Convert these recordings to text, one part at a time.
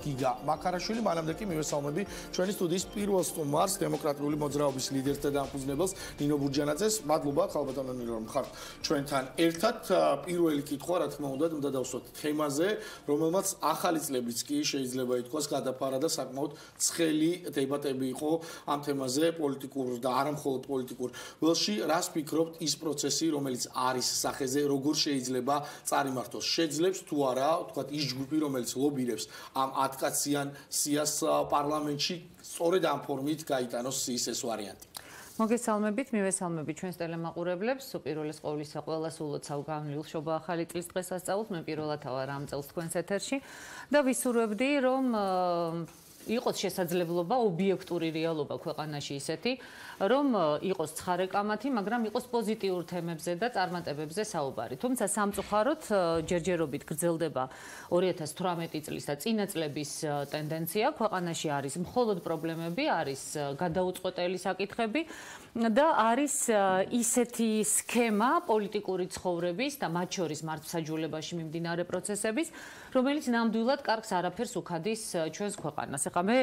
გიგა მაქარაშვილი, მანამდე კი მივესალმები ჩვენი სტუდიის პირველ სტუმარს, დემოკრატიული მოძრაობის ლიდერს და დამფუძნებელს ნინო ბურჯანაძეს. მადლობა ხალბატონო ნინო, რომ ხართ ჩვენთან ერთად. პირველი კითხვა, რა თქმა უნდა დავსვათ თემაზე, რომელმაც ახალი წლებიც კი შეიძლება ითქვას გადაფარა და საკმაოდ ცხელი დებატები იყო ამ თემაზე პოლიტიკურ და არა მხოლოდ პოლიტიკურ ველში. რას ფიქრობთ ის პროცესი, რომელიც არის სახეზე, როგორ შეიძლება წარიმართოს? შეძლებს თუ არა, თქვათ ის ჯგუფი, რომელიც ლობირებს ამ 10 კაციან სიას პარლამენტში, სწორედ ამ ფორმით გაიტანოს ის ეს ვარიანტი. მოგესალმებით, მივესალმებით ჩვენს ტელემაყურებლებს. უპირველეს ყოვლისა, ყველას ულოცავ გამლილ შობა ახალი წლის დღესასწაულს. მე პირველად ვარ ამ წელს თქვენს ეთერში და ვისურვებდი, რომ იყოს შესაძლებლობა ობიექტური რეალობა ქვეყანაში ისეთი, რომ იყოს ცხარე კამათი, მაგრამ იყოს პოზიტიურ თემებზე და წარმატებებზე საუბარი. თუმცა სამწუხაროდ ჯერჯერობით გრძელდება 2018 წლის და წინა წლების ტენდენცია. ქვეყანაში არის მხოლოდ პრობლემები, არის გადაუწყვეტელი საკითხები და არის ისეთი სქემა პოლიტიკური ცხოვრების და მათ შორის მართლმსაჯულებაში მიმდინარე პროცესების, რომელიც ნამდვილად კარგს არაფერს უქადის ჩვენს ქვეყანას. ეხლა მე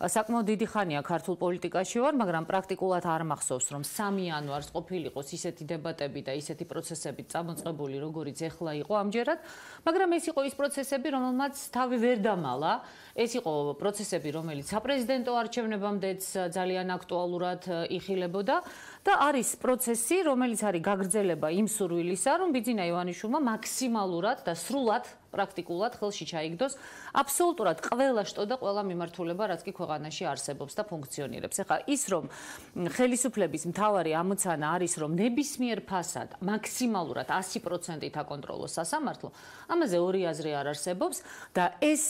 საკმაოდ დიდი ხანია ქართულ პოლიტიკაში ვარ, მაგრამ პრაქტიკულად არ მახსოვს, რომ 3 იანვარს ყოფილიყოს ისეთი დებატები და ისეთი პროცესები წამოწყებული, როგორიც ეხლა იყო ამჯერად, მაგრამ ეს იყო ის პროცესები, რომელმაც თავი ვერ დამალა. ეს იყო პროცესები, რომელიც საპრეზიდენტო არჩევნებამდეც ძალიან აქტუალურად იხილებოდა და არის პროცესი, რომელიც არის გაგრძელება იმ სურვილისა, რომ ბიძინა ივანიშვილმა მაქსიმალურად და სრულად პრაქტიკულად ხელში ჩაიგდოს აბსოლუტურად ყველა შტო და ყველა მიმართულება, რაც კი ქვეყანაში არსებობს და ფუნქციონირებს. ეხლა ის, რომ ხელისუფლების მთავარი ამოცანა არის, რომ ნებისმიერ ფასად მაქსიმალურად 100%-ით აკონტროლოს სასამართლო, ამაზე ორი აზრი არ არსებობს და ეს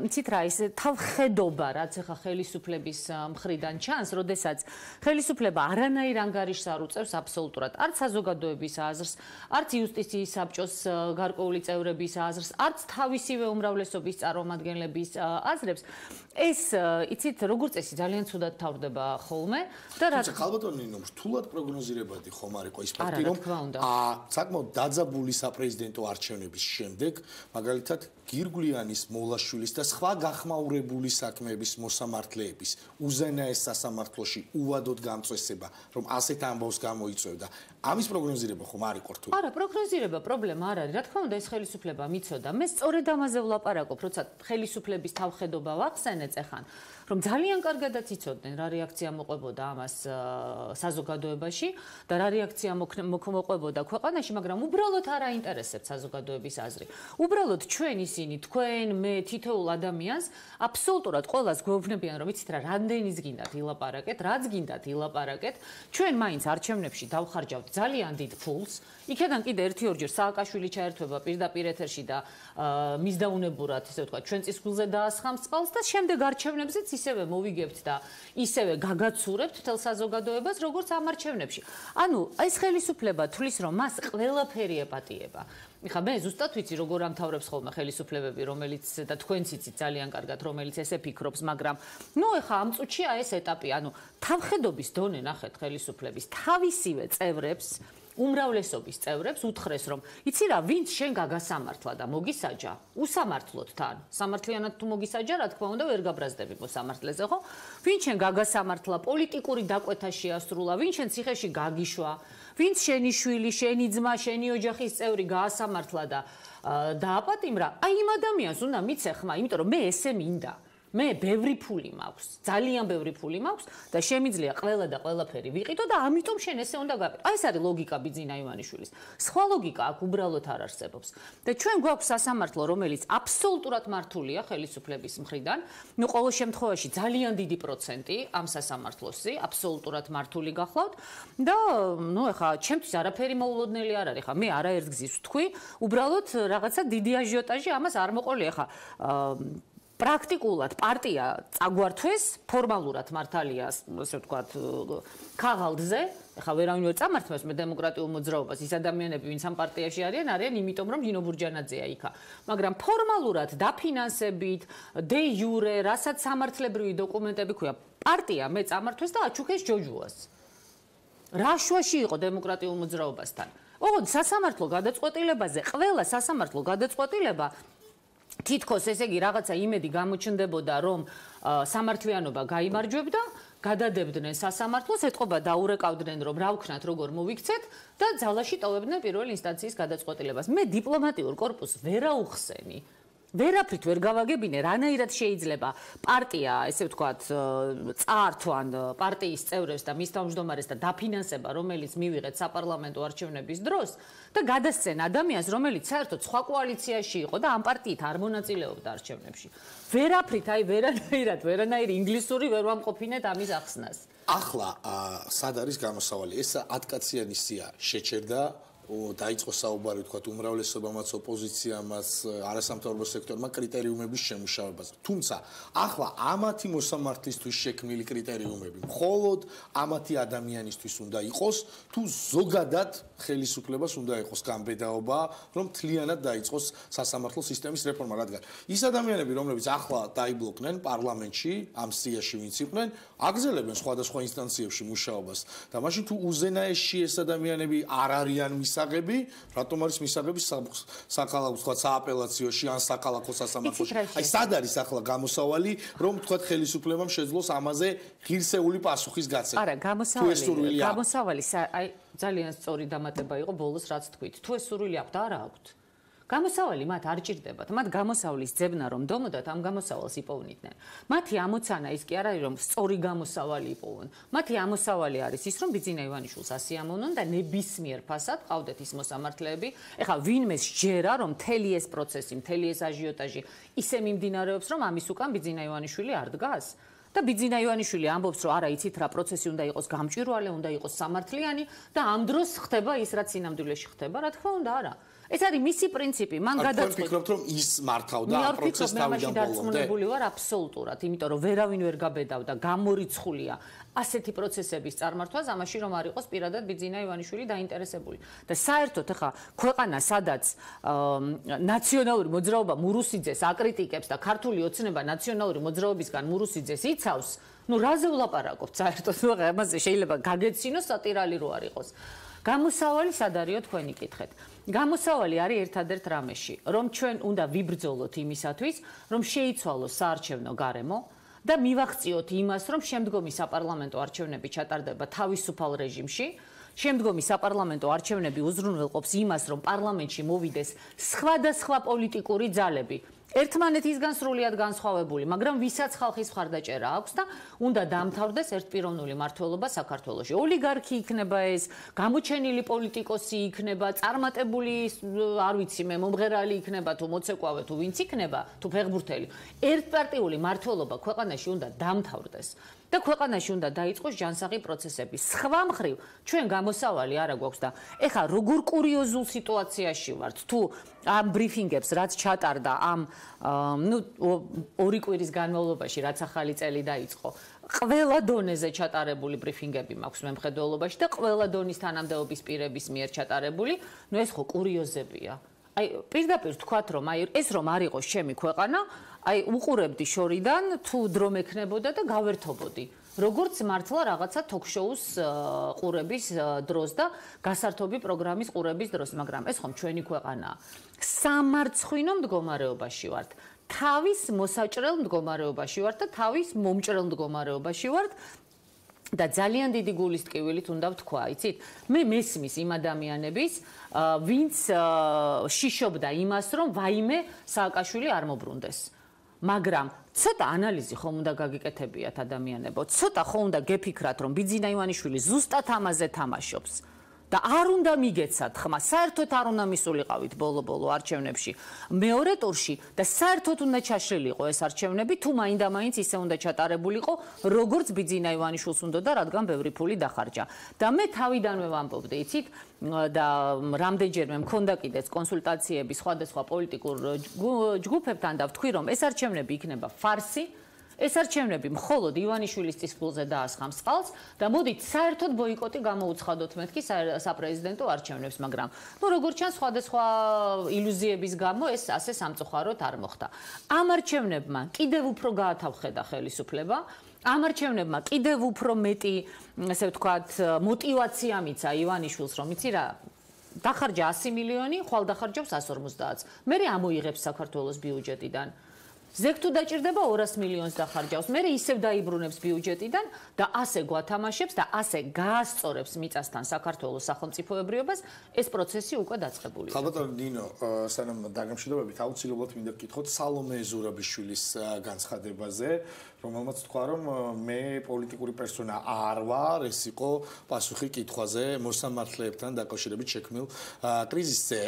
იცით რა, ეს თავხედობა, რაც ეხლა ხელისუფლების მხრიდან ჩანს, როდესაც ხელისუფლება არანაირ ანგარიშს არ უწევს აბსოლუტურად, არც საზოგადოების აზრს, არც იუსტიციის საბჭოს გარკვეული წევრების აზრს, არც თავისივე უმრავლესობის წარმომადგენლების აზრებს. ეს იცით, როგორც წესი ძალიან ცუდად თავდება ხოლმე და რაც ხალბატონო ნინო, რთულად პროგნოზირებადი ხომ არ იყო ის ფაქტი, რომ საკმაოდ დაძაბული საპრეზიდენტო არჩევნების შემდეგ, მაგალითად გირგვლიანის, მოლაშვილის და სხვა გახმაურებული საქმეების მოსამართლეების უზენაეს სასამართლოში უვადოდ გამწესება, რომ ასეთ ამბავს გამოიწვევდა. ამის პროგნოზირება ხომ არ იყო რთული? არა, პროგნოზირება პრობლემა არ არის. რა თქმა უნდა, ეს ხელისუფლება მიცოდა. მე სწორედ ამაზე ვლაპარაკობ, როცა ხელისუფლების თავხედობა ვახსენეთ ეხან, რომ ძალიან კარგადაც იცოდნენ რა რეაქცია მოყვებოდა ამას საზოგადოებაში და რა რეაქცია მოყვებოდა ქვეყანაში, მაგრამ უბრალოდ არ აინტერესებთ საზოგადოების აზრი. უბრალოდ ჩვენ ისინი, თქვენ, მე, თითოეულ ადამიანს აბსოლუტურად ყველას გვეუბნებიან, რომ იცით რა, რამდენის გინდათ ილაპარაკეთ, რაც გინდათ ილაპარაკეთ, ჩვენ მაინც არჩევნებში დავხარჯავთ ძალიან დიდ ფულს. იქედან კიდე 1-2 ჯერ სააკაშვილი ჩაერთვება პირდაპირ ეთერში და მისდაუნებურად, ესე ვთქვათ, ჩვენ წისქვილზე დაასხამს წყალს და შემდეგ არჩევნებზეც ისევე მოვიგებთ და ისევე გაგაცურებთ მთელ საზოგადოებას, როგორც ამ არჩევნებში. ანუ ეს ხელისუფლება თვლის, რომ მას ყველაფერი ეპატიება. ეხლა მე ზუსტად ვიცი, როგორ ამთავრებს ხოლმე ხელისუფლებები, რომელიც და თქვენც იცით ძალიან კარგად, რომელიც ესე ფიქრობს, მაგრამ ეხლა ამ წუთშია ეს ეტაპი, ანუ თავხედობის დონე ნახეთ ხელისუფლების თავისივე წევრებს, უმრავლესობის წევრებს უთხრეს, რომ იცი რა, ვინც შენ გაგასამართლა და მოგისაჯა, უსამართლოდ თან. სამართლიანად თუ მოგისაჯა, რა თქმა უნდა, ვერ გაბრაზდები მოსამართლეზე, ხო? ვინც შენ გაგასამართლა, პოლიტიკური დაკვეთა შეასრულა, ვინც შენ ციხეში გაგიშვა, ვინც შენი შვილი, შენი ძმა, შენი ოჯახის წევრი გაასამართლა და დააპატიმრა, აი იმ ადამიანს უნდა მიცე ხმა, იმიტომ რომ მე ესე მინდა. მე ბევრი ფული მაქვს, ძალიან ბევრი ფული მაქვს და შემიძლია ყველა და ყველაფერი ვიყიდო და ამიტომ შენ ესე უნდა გაკეთო. აი ეს არის ლოგიკა ბიძინა ივანიშვილის. სხვა ლოგიკა აქ უბრალოდ არ არსებობს. და ჩვენ გვაქვს სასამართლო, რომელიც აბსოლუტურად მართულია ხელისუფლების მხრიდან. ყოველ შემთხვევაში ძალიან დიდი პროცენტი ამ სასამართლოსი აბსოლუტურად მართული გახლავთ და ეხლა ჩემთვის არაფერი მოულოდნელი არ არის. ეხლა მე არაერთ გზის ვთქვი, უბრალოდ რაღაცა დიდი აჟიოტაჟი ამას არ მოყოლია. ეხლა პრაქტიკულად პარტია წაგვართვეს, ფორმალურად მართალია, ასე ვთქვათ, ქაღალდზე. ეხლა ვერავინ ვერ წამართმევს მე დემოკრატიულ მოძრაობას, ის ადამიანები, ვინც ამ პარტიაში არიან იმიტომ, რომ ნინო ბურჯანაძეა იქა. მაგრამ ფორმალურად დაფინანსებით, დე იურე, რასაც სამართლებრივი დოკუმენტები ქვია, პარტია მე წამართვეს და აჩუქეს ჯოჯუას. რა შვაში იყო დემოკრატიულ მოძრაობასთან? ოღონდ სასამართლო გადაწყვეტილებაზე, ყველა სასამართლო გადაწყვეტილება თითქოს ესე იგი რაღაცა იმედი გამოჩნდებოდა, რომ სამართლიანობა გაიმარჯვებდა, გადადებდნენ სასამართლოს, ეთყობა დაურეკავდნენ, რომ რა ვქნათ, როგორ მოვიქცეთ და ძალაში ტოვებდნენ პირველი ინსტანციის გადაწყვეტილებას. მე დიპლომატიურ კორპუსს ვერაუხსენი. ვერაფრით ვერ გავაგებინე, რანაირად შეიძლება პარტია, ესე ვთქვათ, წაართვან პარტიის წევრებს და მის თავმჯდომარეს და დაფინანსება, რომელიც მივიღეთ საპარლამენტო არჩევნების დროს და გადასცენ ადამიანს, რომელიც საერთოდ სხვა კოალიციაში იყო და ამ პარტიით არ მონაწილეობდა არჩევნებში. ვერაფრით, ვერანაირი ინგლისური ვერ ვამყოფინეთ ამის ახსნას. ახლა სად არის გამოსავალი? ეს 10 კაციანი სია შეჩერდა დაიწყო საუბარი თქვათ უმრავლესობამაც ოპოზიციამაც არასამთავრობო სექტორმა კრიტერიუმების შემუშავებაზე. თუმცა ახლა ამათი მოსამართლისთვის შექმნილი კრიტერიუმები მხოლოდ ამათი ადამიანისთვის უნდა იყოს თუ ზოგადად ხელისუფლებას უნდა იყოს გამბედაობა რომ მთლიანად დაიწყოს სასამართლო სისტემის რეფორმა, რადგან ის ადამიანები რომლებიც ახლა დაიბლოკნენ პარლამენტში ამ სიაში ვინც იყვნენ აგზელებენ სხვადასხვა ინსტანციებში მუშაობას და მაშინ თუ უზენაესში ეს ადამიანები არ არიან მისაღები, რატომ არის მისაღები საქალაქო თქვა სააპელაციოში ან საქალაქო სასამართლოში? აი სად არის ახლა გამოსავალი, რომ თქვა ხელისუფლებამ შეძლოს ამაზე ღირსეული პასუხის გაცემა? არა, გამოსავალი აი ძალიან სწორი დამატება იყო ბოლოს რაც თქვით. თუ ეს სურვილი აქვთ, არა აქვთ. გამოსავალი მათ არ ჭირდებათ. მათ გამოსავლის ძებნა რომ დომოდათ, ამ გამოსავალს იპოვნიდნენ. მათი ამოცანა ის კი არ არის რომ სწორი გამოსავალი იპოვონ. მათი ამოსავალი არის ის რომ ბიძინა ივანიშვილს ასიამოვნონ და ნებისმიერ ფასად ყავდეთ ის მოსამართლეები. ეხლა ვინმე სჯერა რომ მთელი ეს პროცესი, მთელი ეს აჟიოტაჟი ისე მიმდინარეობს რომ ამის უკან ბიძინა ივანიშვილი არ დგას. და ბიძინა ივანიშვილი ამბობს რომ არა იცით რა პროცესი უნდა იყოს გამჭვირვალე, უნდა იყოს სამართლიანი და ამ დროს ხდება ის რაც სინამდვილეში ხდება, რა თქმა უნდა არა. ეს არის მისი პრინციპი. მან გადაწყვეტა. ვფიქრობთ რომ ის მართავდა ამ პროცესს თავიდან ბოლომდე. დარწმუნებული ვარ აბსოლუტურად, იმიტომ რომ ვერავინ ვერ გაბედავდა, გამორიცხულია ასეთი პროცესების წარმართვას, ამაში რომ არ იყოს პირადად ბიძინა ივანიშვილი დაინტერესებული. და საერთოდ ახლა ქვეყანა სადაც ნაციონალური მოძრაობა მურუსიძეს აკრიტიკებს და ქართული ოცნება ნაციონალური მოძრაობისგან მურუსიძეს იცავს, ნუ რაზე ვლაპარაკობთ საერთოდ? ამაზე შეიძლება გაგეცინოს სატირალი რო არ იყოს. გამოსავალი სად არისო თქვენი კითხეთ? გამოსავალი არის ერთადერთ რამეში, რომ ჩვენ უნდა ვიბრძოლოთ იმისათვის, რომ შეიცვალოს საარჩევნო გარემო და მივახციოთ იმას, რომ შემდგომი საპარლამენტო არჩევნები ჩატარდება თავისუფალ რეჟიმში. შემდგომი საპარლამენტო არჩევნები უზრუნველყოფს იმას, რომ პარლამენტში მოვიდეს სხვადასხვა პოლიტიკური ძალები. ერთმანეთისგან სრულიად განსხვავებული, მაგრამ ვისაც ხალხის მხარდაჭერა აქვს და უნდა დამთავრდეს ერთპიროვნული მმართველობა საქართველოში. ოლიგარქი იქნება ეს, გამოჩენილი პოლიტიკოსი იქნება, წარმატებული, არ ვიცი მე, მომღერალი იქნება თუ მოცეკვავე თუ ვინც იქნება, თუ ფეხბურთელი. ერთპარტიული მმართველობა ქვეყანაში უნდა დამთავრდეს. და ქვეყანაში უნდა დაიწყოს ჯანსაღი პროცესები. სხვა მხრივ, ჩვენ გამოსავალი არა გვაქვს და ეხლა როგორ კურიოზულ სიტუაციაში ვართ, თუ ამ ბრიფინგებს რაც ჩატარდა ამ ორი კვირის განმავლობაში, რაც ახალი წელი დაიწყო, ყველა დონეზე ჩატარებული ბრიფინგები მაქვს მემხედველობაში და ყველა დონის თანამდებობის პირების მიერ ჩატარებული, ეს ხო კურიოზებია. აი პირდაპირ თქვათ რომ აი ეს რომ არ იყოს ჩემი ქვეყანა, აი უყურებდი შორიდან თუ დრო მექნებოდა და გავერთობოდი. როგორც მართლა რაღაცა ток-შოუს ყურების დროს და გასართობი პროგრამის ყურების დროს, მაგრამ ეს ხომ ჩვენი ქვეყანაა. სამარცხვინო მდგომარეობაში ვართ. თავის მოსაჭრელ მდგომარეობაში ვართ და თავის მომჭრელ მდგომარეობაში ვართ. და ძალიან დიდი გულის ტკივილით უნდა ვთქვა, იცით? მე მესმის იმ ადამიანების, ვინც შიშობდა იმას, რომ ვაიმე სააკაშვილი არ მობრუნდეს. მაგრამ ცოტა ანალიზი ხომ უნდა გაგიკეთებიათ ადამიანებო, ცოტა ხომ უნდა გეფიქრათ, რომ ბიძინა ივანიშვილი ზუსტად ამაზე თამაშობს. და არ უნდა მიგეცათ ხმა, საერთოდ არ უნდა მისულიყავით ბოლო-ბოლო არჩევნებში მეორე ტურში და საერთოდ უნდა ჩაშლილიყო ეს არჩევნები, თუ მაინდა-მაინც ისე უნდა ჩატარებულიყო, როგორც ბიძინა ივანიშვილს უნდა და რადგან ბევრი ფული დახარჯა. და მე თავიდანვე ვამბობდი, იცით, და რამდენჯერმე მქონდა კიდეც კონსულტაციები სხვადასხვა პოლიტიკურ ჯგუფებთან და ვთქვი, რომ ეს არჩევნები იქნება ფარსი. ეს არჩევნები მხოლოდ ივანიშვილის წისქვილზე დაასხამს წყალს და მოდით საერთოდ ბოიკოტი გამოუცხადოთ მეთქი საპრეზიდენტო არჩევნებს, მაგრამ როგორც ჩანს სხვადასხვა ილუზიების გამო ეს ასე სამწუხაროდ არ მოხდა. ამ არჩევნებმა კიდევ უფრო გაათავხედა ხელისუფლება, ამ არჩევნებმა კიდევ უფრო მეტი, ასე ვთქვათ, мотиваცია მიცა ივანიშვილს, რომ იცი რა, დახარჯა 100 მილიონი, ხვალ დახარჯავს 150-ს. მე ამოიღებს საქართველოს ბიუჯეტიდან. ზეგ თუ დაჭირდება 200 მილიონს დახარჯავს. მე ისევ დაიბრუნებს ბიუჯეტიდან და ასე გვათამაშებს და ასე გაასწორებს მიწასთან საქართველოს სახელმწიფოებრიობას, ეს პროცესი უკვე დაწყებულია. ხალბატონ ნინო, სანამ დაგემშვიდობებით, აუცილებლად მინდა გკითხოთ სალომე ზურაბიშვილის განცხადებაზე, რომელმაც თქვა, რომ მე პოლიტიკური პერსონა არ ვარ, ეს იყო პასუხი კითხვაზე მოსამართლეებთან დაკავშირებით შექმნილ კრიზისზე.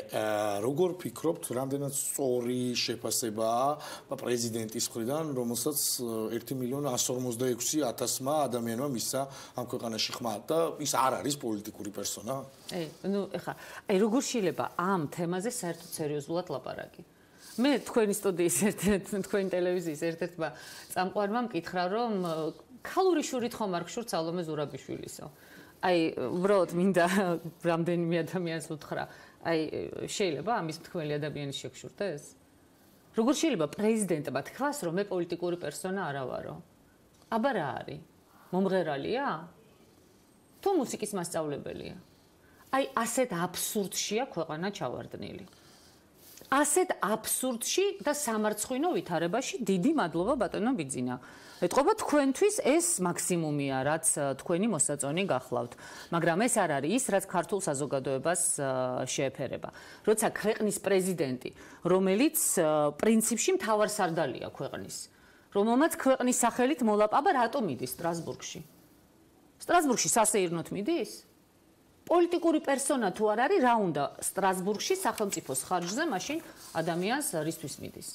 როგორ ფიქრობთ, რამდენად სწორი შეფასებაა პრეზიდენტის მხრიდან, რომელსაც 1.146.000-მა ადამიანმა მისცა ამ ქვეყანაში ხმა და ის არ არის პოლიტიკური პერსონა? ეხა, როგორ შეიძლება ამ თემაზე საერთოდ სერიოზულად ლაპარაკი? მე თქვენი სტუდიის თქვენი ტელევიზიის ერთ-ერთმა წამყვარმა მკითხა, რომ ქალური შურით ხომ არ გშურთ სალომე ზურაბიშვილისო. უბრალოდ მინდა რამდენიმე ადამიანს უთხრა, შეიძლება ამის მთქმელი ადამიანის შეგშურთეს? როგორ შეიძლება პრეზიდენტმა თქვას, რომ მე პოლიტიკური პერსონა არა ვარო? აბა რა არის? მომღერალია? თუ მუსიკის მასწავლებელია? ასეთ აბსურდშია ქვეყანა ჩავარდნილი. ასეთ აბსურდში და სამარცხვინო ვითარებაში დიდი მადლობა ბატონო ბიძინა. ეთყობა თქვენთვის ეს მაქსიმუმია, რაც თქვენი მოსაწონი გახლავთ. მაგრამ ეს არ არის ის, რაც ქართულ საზოგადოებას შეეფერება. როცა ქვეყნის პრეზიდენტი, რომელიც პრინციპში მთავარსარდალია ქვეყნის, რომელმაც ქვეყნის სახელით აბა რატომ მიდის სტრასბურგში? სტრასბურგში სასეირნოთ მიდის? პოლიტიკური პერსონა თუ არ არის, რა უნდა სტრასბურგში სახელმწიფოს ხარჯზე მაშინ ადამიანს რისთვის მიდის?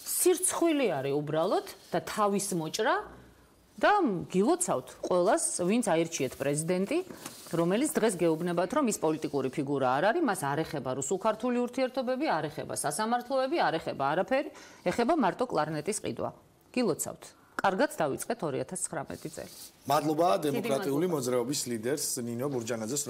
სირცხვილი არის უბრალოდ და თავის მოჭრა და გილოცავთ ყველას, ვინც აირჩიეთ პრეზიდენტი, რომელიც დღეს გეუბნებათ, რომ ის პოლიტიკური ფიგურა არ არის, მას არ ეხება რუსულ-ქართული ურთიერთობები, არ ეხება სასამართლოები, არ ეხება არაფერი, ეხება მარტო კლარნეტის ყიდვა. გილოცავთ. კარგად დავიწყეთ 2019 წელი. მადლობა დემოკრატიული მოძრაობის ლიდერს ნინო ბურჯანაძეს.